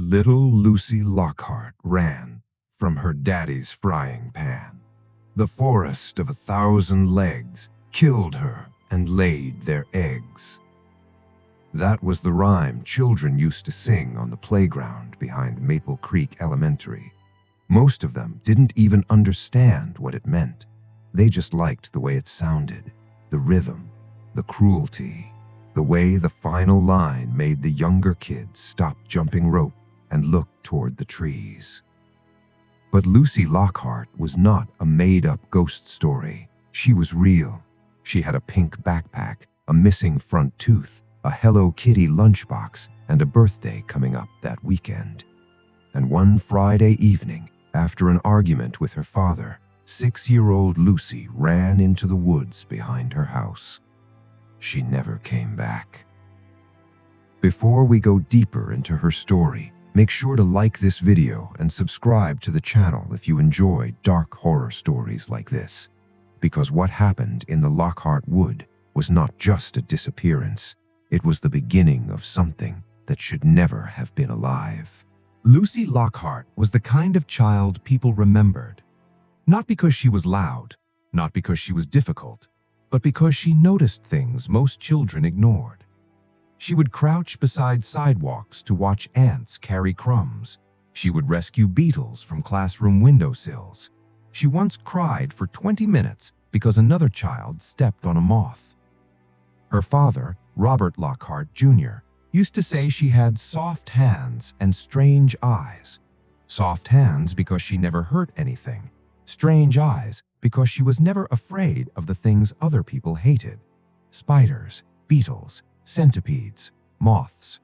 Little Lucy Lockhart ran from her daddy's frying pan. The forest of 1,000 legs killed her and laid their eggs. That was the rhyme children used to sing on the playground behind Maple Creek Elementary. Most of them didn't even understand what it meant. They just liked the way it sounded, the rhythm, the cruelty, the way the final line made the younger kids stop jumping rope and look toward the trees. But Lucy Lockhart was not a made-up ghost story. She was real. She had a pink backpack, a missing front tooth, a Hello Kitty lunchbox, and a birthday coming up that weekend. And one Friday evening, after an argument with her father, 6-year-old Lucy ran into the woods behind her house. She never came back. Before we go deeper into her story, make sure to like this video and subscribe to the channel if you enjoy dark horror stories like this. Because what happened in the Lockhart Wood was not just a disappearance. It was the beginning of something that should never have been alive. Lucy Lockhart was the kind of child people remembered. Not because she was loud, not because she was difficult, but because she noticed things most children ignored. She would crouch beside sidewalks to watch ants carry crumbs. She would rescue beetles from classroom windowsills. She once cried for 20 minutes because another child stepped on a moth. Her father, Robert Lockhart Jr., used to say she had soft hands and strange eyes. Soft hands because she never hurt anything. Strange eyes because she was never afraid of the things other people hated. Spiders, beetles, centipedes, moths.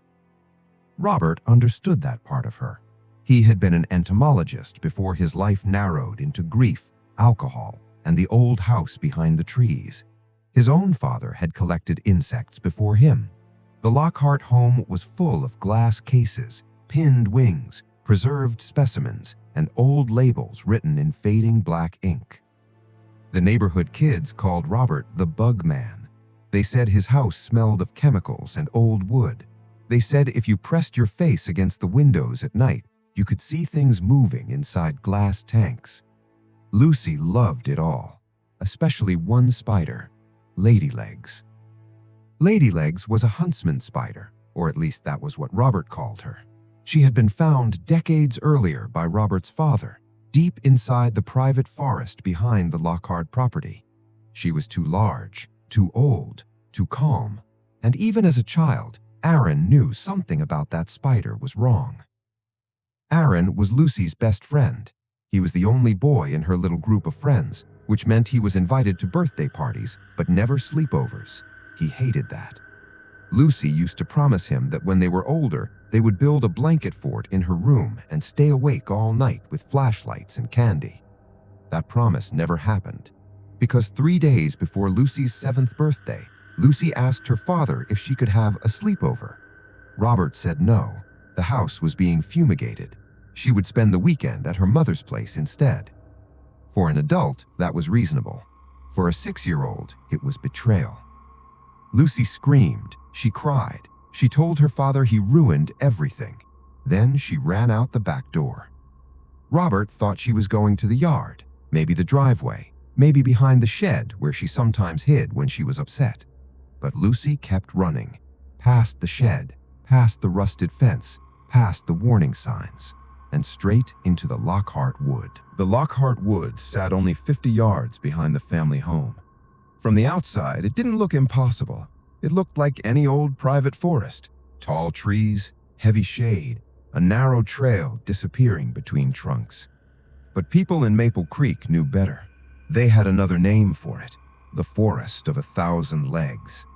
Robert understood that part of her. He had been an entomologist before his life narrowed into grief, alcohol, and the old house behind the trees. His own father had collected insects before him. The Lockhart home was full of glass cases, pinned wings, preserved specimens, and old labels written in fading black ink. The neighborhood kids called Robert the Bug Man. They said his house smelled of chemicals and old wood. They said if you pressed your face against the windows at night, you could see things moving inside glass tanks. Lucy loved it all, especially one spider, Ladylegs. Ladylegs was a huntsman spider, or at least that was what Robert called her. She had been found decades earlier by Robert's father, deep inside the private forest behind the Lockhart property. She was too large, too old, too calm, and even as a child, Aaron knew something about that spider was wrong. Aaron was Lucy's best friend. He was the only boy in her little group of friends, which meant he was invited to birthday parties, but never sleepovers. He hated that. Lucy used to promise him that when they were older, they would build a blanket fort in her room and stay awake all night with flashlights and candy. That promise never happened, because 3 days before Lucy's 7th birthday, Lucy asked her father if she could have a sleepover. Robert said no. The house was being fumigated. She would spend the weekend at her mother's place instead. For an adult, that was reasonable. For a 6-year-old, it was betrayal. Lucy screamed. She cried. She told her father he ruined everything. Then she ran out the back door. Robert thought she was going to the yard, maybe the driveway, maybe behind the shed where she sometimes hid when she was upset. But Lucy kept running, past the shed, past the rusted fence, past the warning signs, and straight into the Lockhart Wood. The Lockhart Wood sat only 50 yards behind the family home. From the outside, it didn't look impossible. It looked like any old private forest. Tall trees, heavy shade, a narrow trail disappearing between trunks. But people in Maple Creek knew better. They had another name for it, the Forest of 1,000 Legs.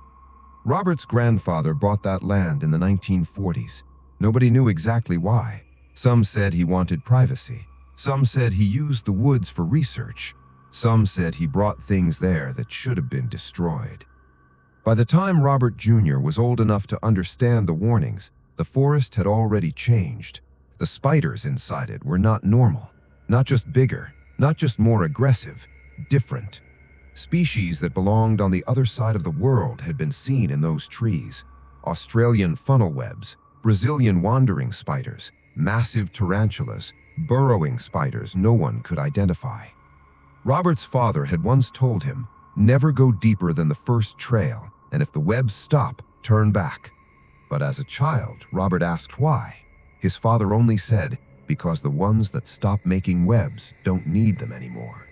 Robert's grandfather bought that land in the 1940s. Nobody knew exactly why. Some said he wanted privacy. Some said he used the woods for research. Some said he brought things there that should have been destroyed. By the time Robert Jr. was old enough to understand the warnings, the forest had already changed. The spiders inside it were not normal, not just bigger, not just more aggressive, different. Species that belonged on the other side of the world had been seen in those trees. Australian funnel webs, Brazilian wandering spiders, massive tarantulas, burrowing spiders no one could identify. Robert's father had once told him, never go deeper than the first trail, and if the webs stop, turn back. But as a child, Robert asked why. His father only said, because the ones that stop making webs don't need them anymore.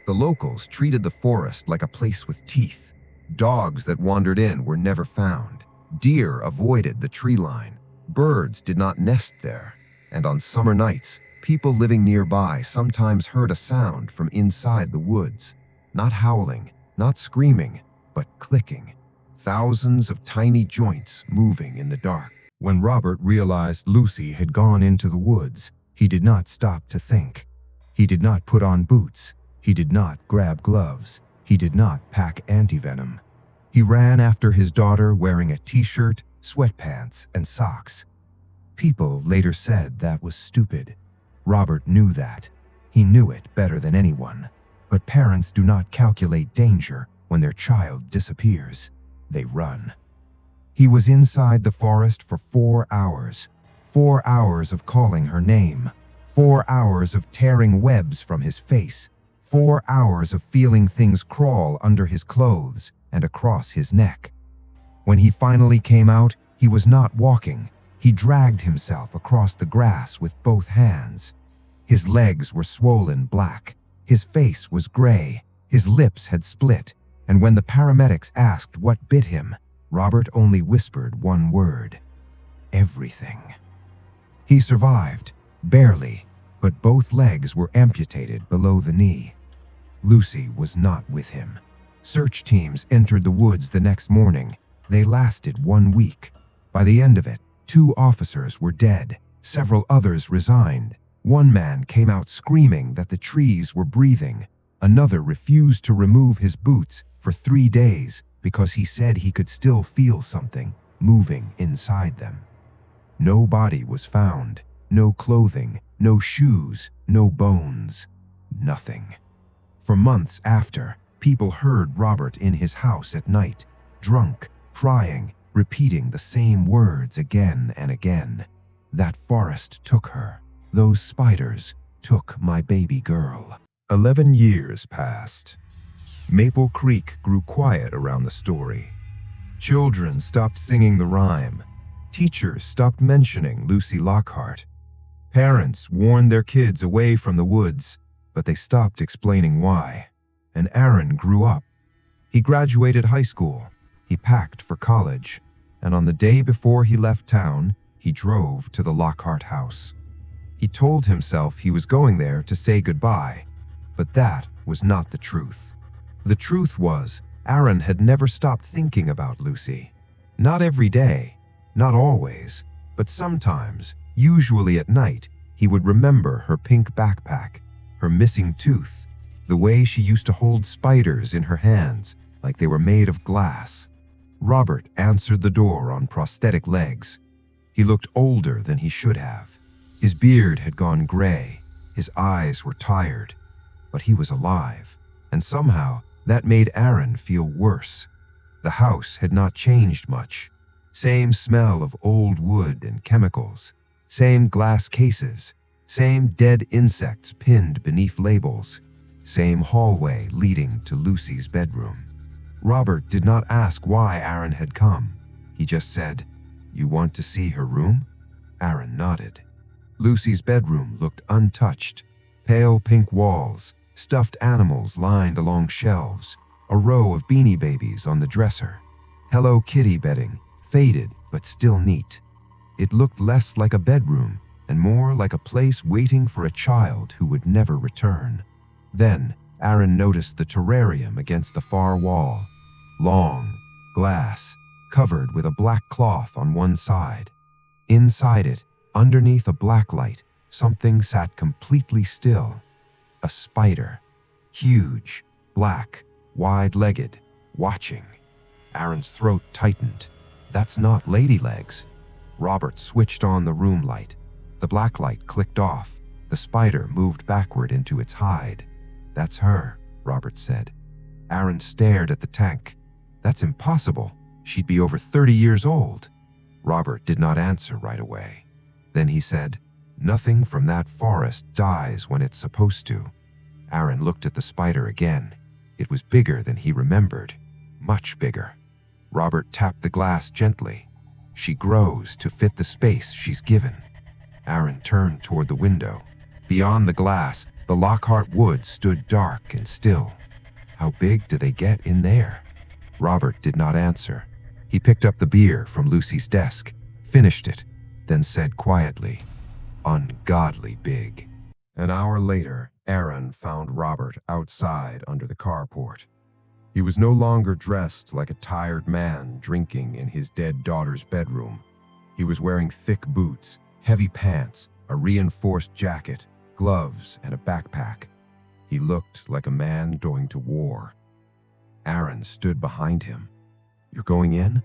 The locals treated the forest like a place with teeth. Dogs that wandered in were never found. Deer avoided the tree line. Birds did not nest there. And on summer nights, people living nearby sometimes heard a sound from inside the woods. Not howling, not screaming, but clicking. Thousands of tiny joints moving in the dark. When Robert realized Lucy had gone into the woods, he did not stop to think. He did not put on boots. He did not grab gloves. He did not pack antivenom. He ran after his daughter wearing a t-shirt, sweatpants, and socks. People later said that was stupid. Robert knew that. He knew it better than anyone. But parents do not calculate danger when their child disappears. They run. He was inside the forest for 4 hours. 4 hours of calling her name. 4 hours of tearing webs from his face. 4 hours of feeling things crawl under his clothes and across his neck. When he finally came out, he was not walking. He dragged himself across the grass with both hands. His legs were swollen black. His face was gray. His lips had split. And when the paramedics asked what bit him, Robert only whispered one word: everything. He survived, barely, but both legs were amputated below the knee. Lucy was not with him. Search teams entered the woods the next morning. They lasted 1 week. By the end of it, 2 officers were dead. Several others resigned. One man came out screaming that the trees were breathing. Another refused to remove his boots for 3 days because he said he could still feel something moving inside them. No body was found. No clothing, no shoes, no bones. Nothing. For months after, people heard Robert in his house at night, drunk, crying, repeating the same words again and again. That forest took her. Those spiders took my baby girl. 11 years passed. Maple Creek grew quiet around the story. Children stopped singing the rhyme. Teachers stopped mentioning Lucy Lockhart. Parents warned their kids away from the woods, but they stopped explaining why. And Aaron grew up. He graduated high school. He packed for college. And on the day before he left town, he drove to the Lockhart house. He told himself he was going there to say goodbye, but that was not the truth. The truth was, Aaron had never stopped thinking about Lucy. Not every day, not always, but sometimes, usually at night, he would remember her pink backpack, her missing tooth, the way she used to hold spiders in her hands like they were made of glass. Robert answered the door on prosthetic legs. He looked older than he should have. His beard had gone gray. His eyes were tired. But he was alive, and somehow that made Aaron feel worse. The house had not changed much. Same smell of old wood and chemicals. Same glass cases. Same dead insects pinned beneath labels. Same hallway leading to Lucy's bedroom. Robert did not ask why Aaron had come. He just said, "You want to see her room?" Aaron nodded. Lucy's bedroom looked untouched. Pale pink walls, stuffed animals lined along shelves, a row of Beanie Babies on the dresser. Hello Kitty bedding, faded but still neat. It looked less like a bedroom and more like a place waiting for a child who would never return. Then, Aaron noticed the terrarium against the far wall. Long, glass, covered with a black cloth on one side. Inside it, underneath a black light, something sat completely still. A spider. Huge, black, wide-legged, watching. Aaron's throat tightened. That's not ladylegs. Robert switched on the room light. The black light clicked off. The spider moved backward into its hide. "That's her," Robert said. Aaron stared at the tank. "That's impossible. She'd be over 30 years old." Robert did not answer right away. Then he said, Nothing from that forest dies when it's supposed to. Aaron looked at the spider again. It was bigger than he remembered, much bigger. Robert tapped the glass gently. She grows to fit the space she's given. Aaron turned toward the window. Beyond the glass, the Lockhart Wood stood dark and still. How big do they get in there? Robert did not answer. He picked up the beer from Lucy's desk, finished it, then said quietly, "Ungodly big." An hour later, Aaron found Robert outside under the carport. He was no longer dressed like a tired man drinking in his dead daughter's bedroom. He was wearing thick boots, heavy pants, a reinforced jacket, gloves, and a backpack. He looked like a man going to war. Aaron stood behind him. "You're going in?"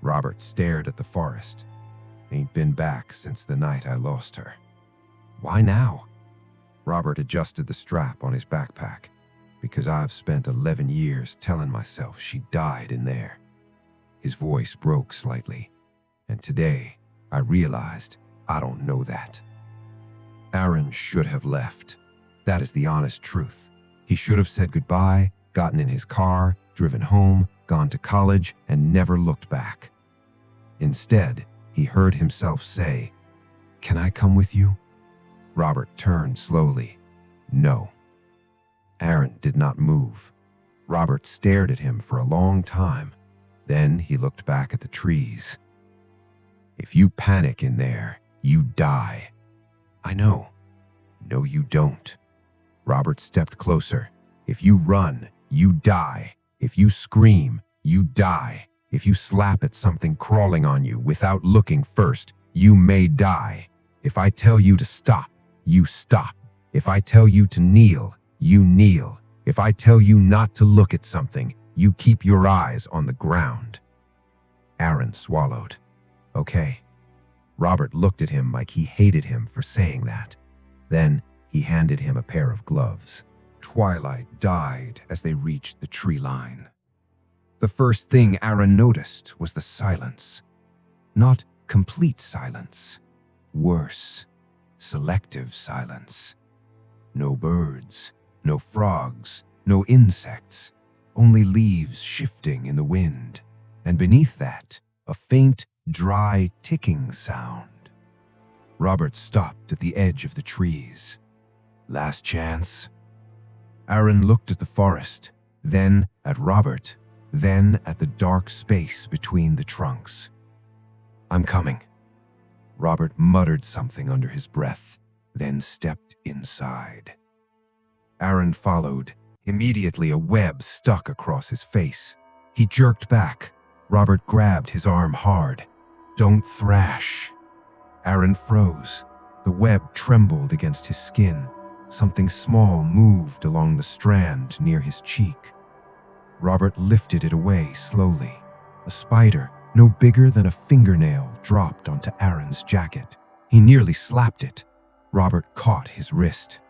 Robert stared at the forest. "Ain't been back since the night I lost her." "Why now?" Robert adjusted the strap on his backpack. "Because I've spent 11 years telling myself she died in there." His voice broke slightly. "And today, I realized I don't know that." Aaron should have left. That is the honest truth. He should have said goodbye, gotten in his car, driven home, gone to college, and never looked back. Instead, he heard himself say, "Can I come with you?" Robert turned slowly. "No." Aaron did not move. Robert stared at him for a long time. Then he looked back at the trees. "If you panic in there, you die." "I know." "No, you don't." Robert stepped closer. "If you run, you die. If you scream, you die. If you slap at something crawling on you without looking first, you may die. If I tell you to stop, you stop. If I tell you to kneel, you kneel. If I tell you not to look at something, you keep your eyes on the ground." Aaron swallowed. "Okay." Robert looked at him like he hated him for saying that. Then he handed him a pair of gloves. Twilight died as they reached the tree line. The first thing Aaron noticed was the silence. Not complete silence. Worse, selective silence. No birds, no frogs, no insects, only leaves shifting in the wind. And beneath that, a faint, dry ticking sound. Robert stopped at the edge of the trees. Last chance? Aaron looked at the forest, then at Robert, then at the dark space between the trunks. "I'm coming." Robert muttered something under his breath, then stepped inside. Aaron followed. Immediately, a web stuck across his face. He jerked back. Robert grabbed his arm hard. "Don't thrash." Aaron froze. The web trembled against his skin. Something small moved along the strand near his cheek. Robert lifted it away slowly. A spider, no bigger than a fingernail, dropped onto Aaron's jacket. He nearly slapped it. Robert caught his wrist.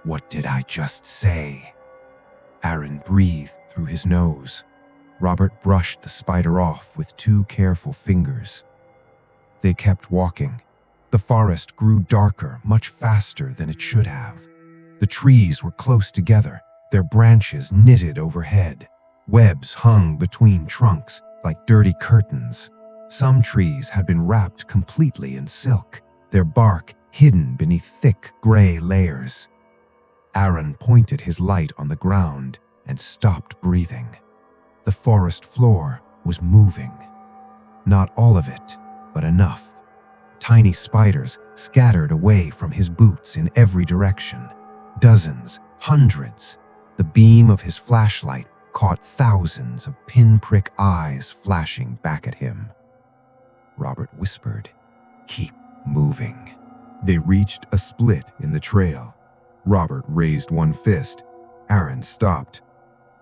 "What did I just say?" Aaron breathed through his nose. Robert brushed the spider off with 2 careful fingers. They kept walking. The forest grew darker much faster than it should have. The trees were close together, their branches knitted overhead. Webs hung between trunks like dirty curtains. Some trees had been wrapped completely in silk, their bark hidden beneath thick gray layers. Aaron pointed his light on the ground and stopped breathing. The forest floor was moving. Not all of it, but enough. Tiny spiders scattered away from his boots in every direction. Dozens, hundreds. The beam of his flashlight caught thousands of pinprick eyes flashing back at him. Robert whispered, "Keep moving." They reached a split in the trail. Robert raised one fist. Aaron stopped.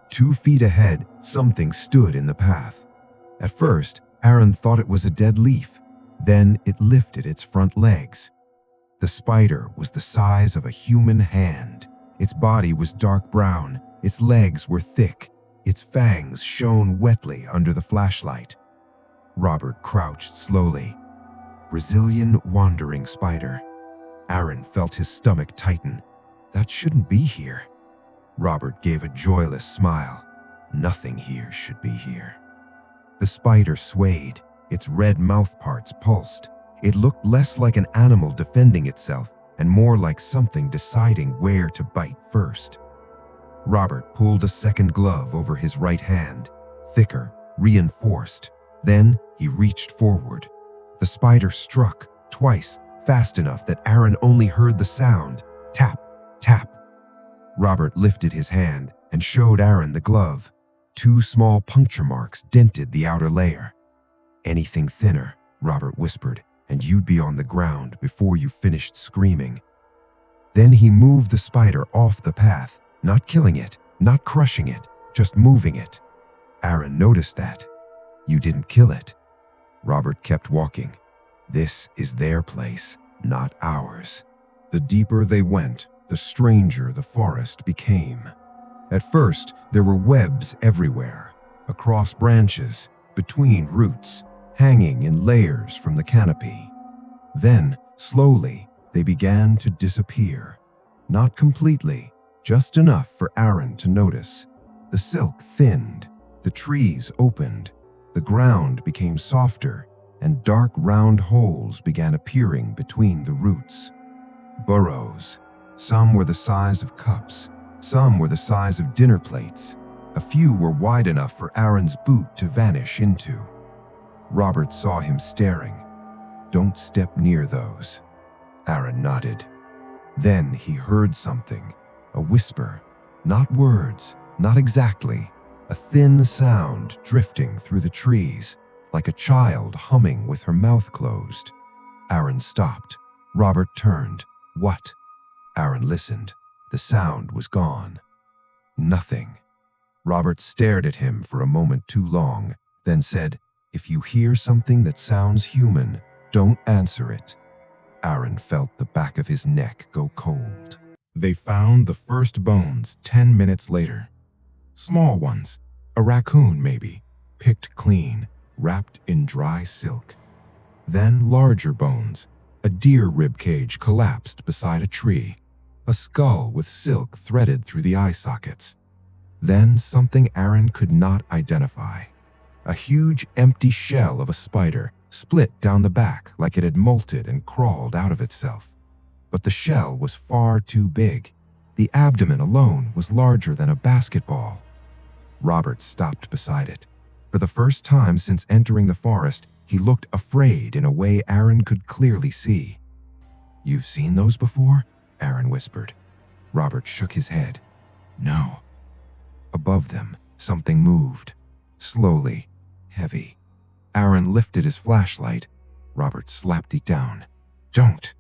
2 feet ahead, something stood in the path. At first, Aaron thought it was a dead leaf. Then it lifted its front legs. The spider was the size of a human hand. Its body was dark brown. Its legs were thick. Its fangs shone wetly under the flashlight. Robert crouched slowly. Brazilian wandering spider. Aaron felt his stomach tighten. That shouldn't be here. Robert gave a joyless smile. Nothing here should be here. The spider swayed. Its red mouthparts pulsed. It looked less like an animal defending itself and more like something deciding where to bite first. Robert pulled a second glove over his right hand, thicker, reinforced. Then he reached forward. The spider struck, twice, fast enough that Aaron only heard the sound. Tap, tap. Robert lifted his hand and showed Aaron the glove. 2 small puncture marks dented the outer layer. "Anything thinner," Robert whispered, "and you'd be on the ground before you finished screaming." Then he moved the spider off the path, not killing it, not crushing it, just moving it. Aaron noticed that. "You didn't kill it." Robert kept walking. "This is their place, not ours." The deeper they went, the stranger the forest became. At first, there were webs everywhere, across branches, between roots, hanging in layers from the canopy. Then, slowly, they began to disappear. Not completely, just enough for Aaron to notice. The silk thinned, the trees opened, the ground became softer, and dark round holes began appearing between the roots. Burrows. Some were the size of cups, some were the size of dinner plates. A few were wide enough for Aaron's boot to vanish into. Robert saw him staring. "Don't step near those." Aaron nodded. Then he heard something, a whisper, not words, not exactly, a thin sound drifting through the trees, like a child humming with her mouth closed. Aaron stopped. Robert turned. "What?" Aaron listened. The sound was gone. Nothing. Robert stared at him for a moment too long, then said, "If you hear something that sounds human, don't answer it." Aaron felt the back of his neck go cold. They found the first bones 10 minutes later. Small ones, a raccoon maybe, picked clean, wrapped in dry silk. Then larger bones, a deer rib cage collapsed beside a tree, a skull with silk threaded through the eye sockets. Then something Aaron could not identify. A huge empty shell of a spider split down the back like it had molted and crawled out of itself. But the shell was far too big. The abdomen alone was larger than a basketball. Robert stopped beside it. For the first time since entering the forest, he looked afraid in a way Aaron could clearly see. "You've seen those before?" Aaron whispered. Robert shook his head. "No." Above them, something moved. Slowly, heavy. Aaron lifted his flashlight. Robert slapped it down. "Don't."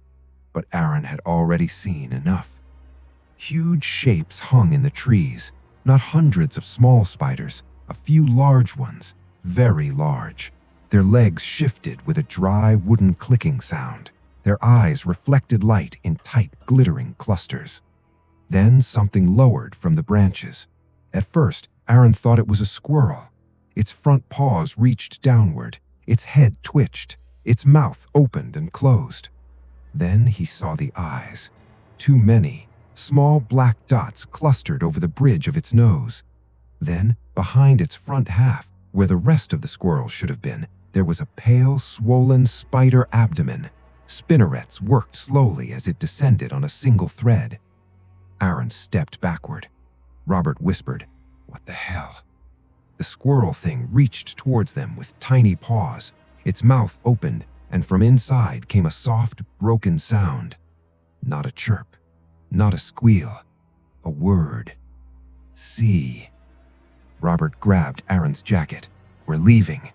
But Aaron had already seen enough. Huge shapes hung in the trees, not hundreds of small spiders, a few large ones, very large. Their legs shifted with a dry wooden clicking sound. Their eyes reflected light in tight, glittering clusters. Then something lowered from the branches. At first, Aaron thought it was a squirrel. Its front paws reached downward, its head twitched, its mouth opened and closed. Then he saw the eyes. Too many, small black dots clustered over the bridge of its nose. Then, behind its front half, where the rest of the squirrel should have been, there was a pale, swollen spider abdomen. Spinnerets worked slowly as it descended on a single thread. Aaron stepped backward. Robert whispered, "What the hell?" The squirrel thing reached towards them with tiny paws. Its mouth opened, and from inside came a soft, broken sound. Not a chirp, not a squeal, a word. "See." Robert grabbed Aaron's jacket. "We're leaving."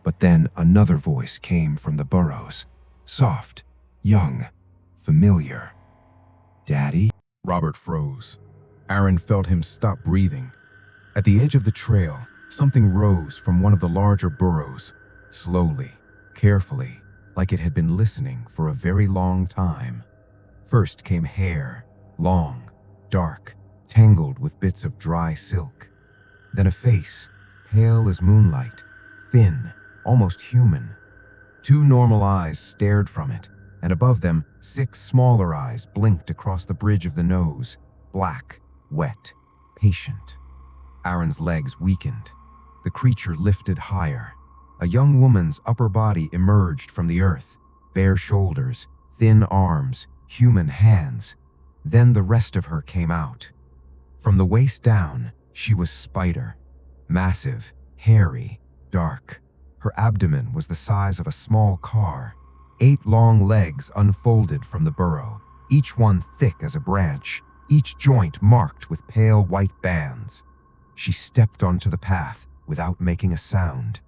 But then another voice came from the burrows. Soft, young, familiar. "Daddy?" Robert froze. Aaron felt him stop breathing. At the edge of the trail, something rose from one of the larger burrows, slowly, carefully, like it had been listening for a very long time. First came hair, long, dark, tangled with bits of dry silk. Then a face, pale as moonlight, thin, almost human. Two normal eyes stared from it, and above them, 6 smaller eyes blinked across the bridge of the nose, black, wet, patient. Aaron's legs weakened. The creature lifted higher. A young woman's upper body emerged from the earth, bare shoulders, thin arms, human hands. Then the rest of her came out. From the waist down, she was spider. Massive, hairy, dark. Her abdomen was the size of a small car. 8 long legs unfolded from the burrow, each one thick as a branch, each joint marked with pale white bands. She stepped onto the path without making a sound.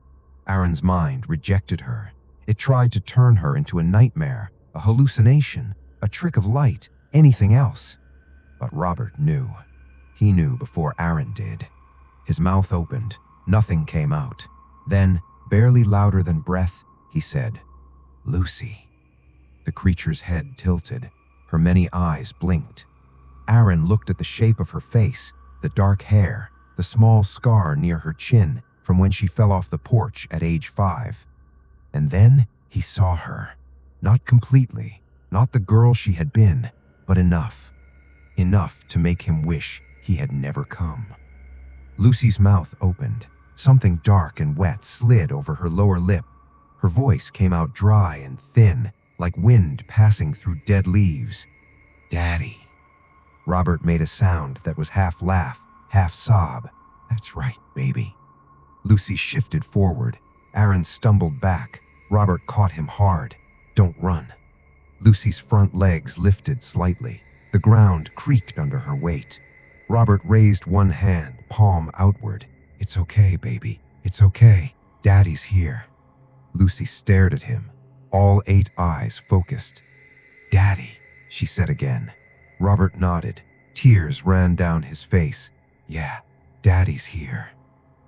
Aaron's mind rejected her. It tried to turn her into a nightmare, a hallucination, a trick of light, anything else. But Robert knew. He knew before Aaron did. His mouth opened. Nothing came out. Then, barely louder than breath, he said, "Lucy." The creature's head tilted. Her many eyes blinked. Aaron looked at the shape of her face, the dark hair, the small scar near her chin from when she fell off the porch at age 5. And then he saw her. Not completely, not the girl she had been, but enough. Enough to make him wish he had never come. Lucy's mouth opened. Something dark and wet slid over her lower lip. Her voice came out dry and thin, like wind passing through dead leaves. "Daddy." Robert made a sound that was half laugh, half sob. "That's right, baby." Lucy shifted forward. Aaron stumbled back. Robert caught him hard. "Don't run." Lucy's front legs lifted slightly. The ground creaked under her weight. Robert raised one hand, palm outward. "It's okay, baby. It's okay. Daddy's here." Lucy stared at him, all 8 eyes focused. "Daddy," she said again. Robert nodded. Tears ran down his face. "Yeah, Daddy's here."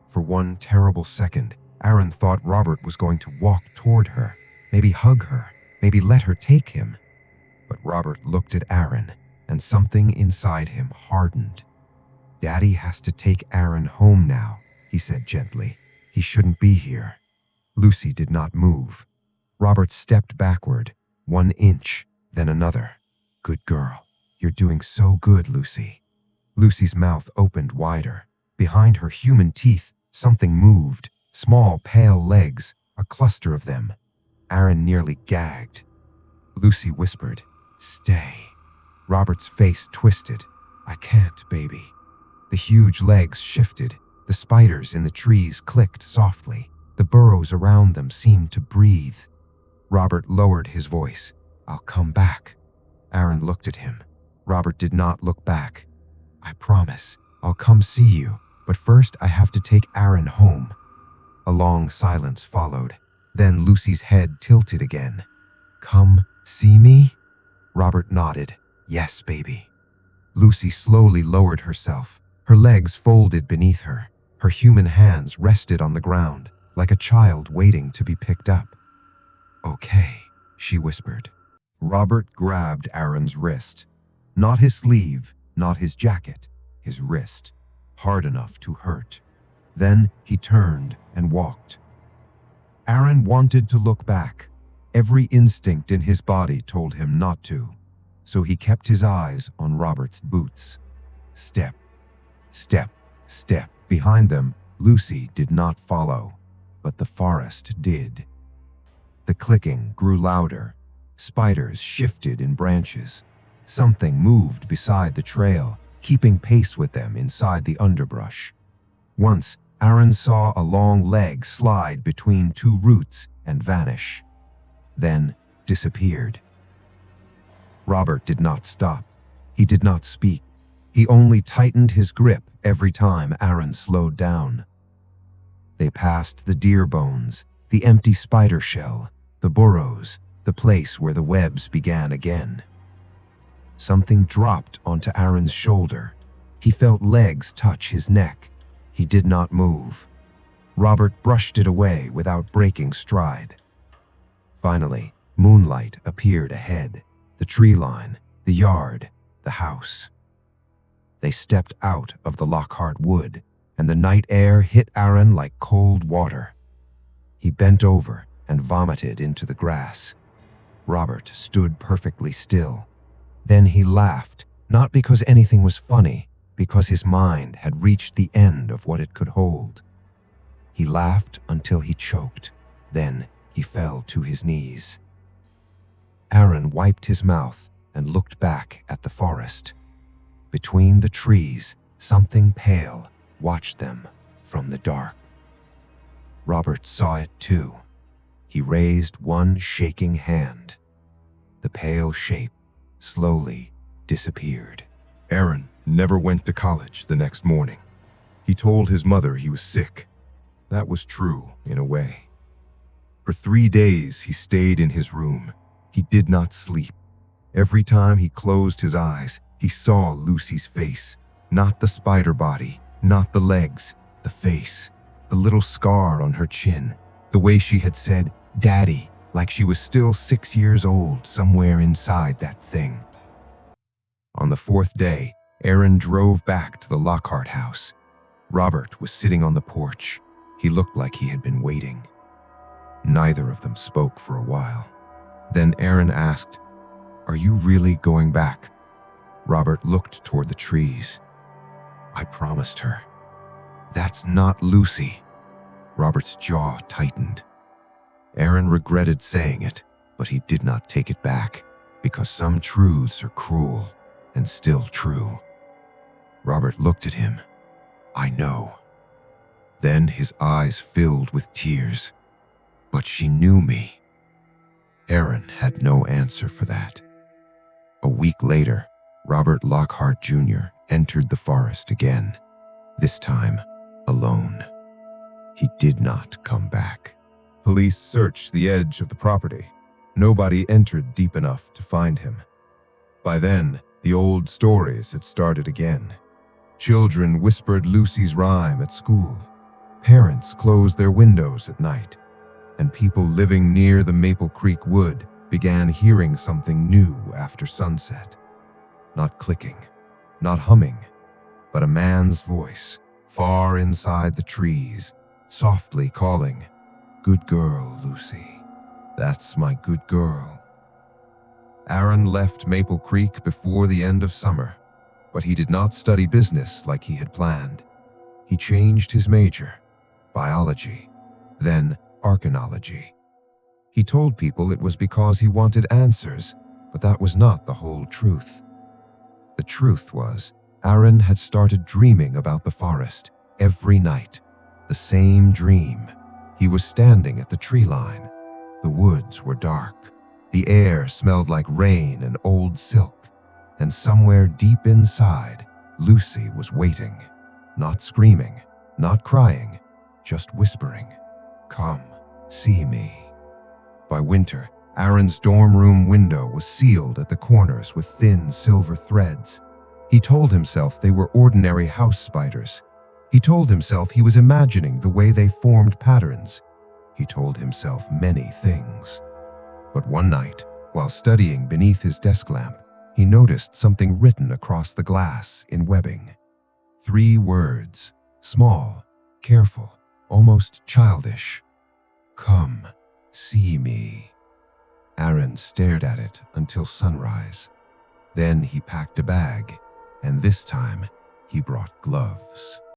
For one terrible second, Aaron thought Robert was going to walk toward her, maybe hug her, maybe let her take him. But Robert looked at Aaron, and something inside him hardened. "Daddy has to take Aaron home now," he said gently. "He shouldn't be here." Lucy did not move. Robert stepped backward, 1 inch, then another. "Good girl. You're doing so good, Lucy." Lucy's mouth opened wider. Behind her human teeth, something moved. Small, pale legs, a cluster of them. Aaron nearly gagged. Lucy whispered, "Stay." Robert's face twisted. "I can't, baby." The huge legs shifted. The spiders in the trees clicked softly. The burrows around them seemed to breathe. Robert lowered his voice. "I'll come back." Aaron looked at him. Robert did not look back. "I promise. I'll come see you. But first I have to take Aaron home." A long silence followed. Then Lucy's head tilted again. "Come see me?" Robert nodded. "Yes, baby." Lucy slowly lowered herself. Her legs folded beneath her. Her human hands rested on the ground, like a child waiting to be picked up. "Okay," she whispered. Robert grabbed Aaron's wrist. Not his sleeve, not his jacket, his wrist. Hard enough to hurt. Then he turned and walked. Aaron wanted to look back. Every instinct in his body told him not to. So he kept his eyes on Robert's boots. Step, step, step. Behind them, Lucy did not follow, but the forest did. The clicking grew louder. Spiders shifted in branches. Something moved beside the trail, keeping pace with them inside the underbrush. Once, Aaron saw a long leg slide between 2 roots and vanish. Then disappeared. Robert did not stop. He did not speak. He only tightened his grip every time Aaron slowed down. They passed the deer bones, the empty spider shell, the burrows, the place where the webs began again. Something dropped onto Aaron's shoulder. He felt legs touch his neck. He did not move. Robert brushed it away without breaking stride. Finally, moonlight appeared ahead. The tree line, the yard, the house. They stepped out of the Lockhart Wood, and the night air hit Aaron like cold water. He bent over and vomited into the grass. Robert stood perfectly still. Then he laughed, not because anything was funny, because his mind had reached the end of what it could hold. He laughed until he choked. Then he fell to his knees. Aaron wiped his mouth and looked back at the forest. Between the trees, something pale watched them from the dark. Robert saw it too. He raised one shaking hand. The pale shape slowly disappeared. Aaron never went to college the next morning. He told his mother he was sick. That was true, in a way. For 3 days, he stayed in his room. He did not sleep. Every time he closed his eyes, he saw Lucy's face. Not the spider body, not the legs, the face. The little scar on her chin. The way she had said, "Daddy," like she was still 6 years old somewhere inside that thing. On the 4th day, Aaron drove back to the Lockhart house. Robert was sitting on the porch. He looked like he had been waiting. Neither of them spoke for a while. Then Aaron asked, "Are you really going back?" Robert looked toward the trees. "I promised her." "That's not Lucy." Robert's jaw tightened. Aaron regretted saying it, but he did not take it back, because some truths are cruel and still true. Robert looked at him. "I know." Then his eyes filled with tears. "But she knew me." Aaron had no answer for that. A week later, Robert Lockhart Jr. entered the forest again, this time alone. He did not come back. Police searched the edge of the property. Nobody entered deep enough to find him. By then, the old stories had started again. Children whispered Lucy's rhyme at school. Parents closed their windows at night. And people living near the Maple Creek Wood began hearing something new after sunset. Not clicking, not humming, but a man's voice, far inside the trees, softly calling, "Good girl, Lucy. That's my good girl." Aaron left Maple Creek before the end of summer, but he did not study business like he had planned. He changed his major, biology, then archaeology. He told people it was because he wanted answers, but that was not the whole truth. The truth was, Aaron had started dreaming about the forest every night. The same dream. He was standing at the tree line. The woods were dark. The air smelled like rain and old silk. And somewhere deep inside, Lucy was waiting. Not screaming, not crying, just whispering, "Come, see me." By winter, Aaron's dorm room window was sealed at the corners with thin silver threads. He told himself they were ordinary house spiders. He told himself he was imagining the way they formed patterns. He told himself many things. But one night, while studying beneath his desk lamp, he noticed something written across the glass in webbing. 3 words, small, careful, almost childish. "Come, see me." Aaron stared at it until sunrise. Then he packed a bag, and this time he brought gloves.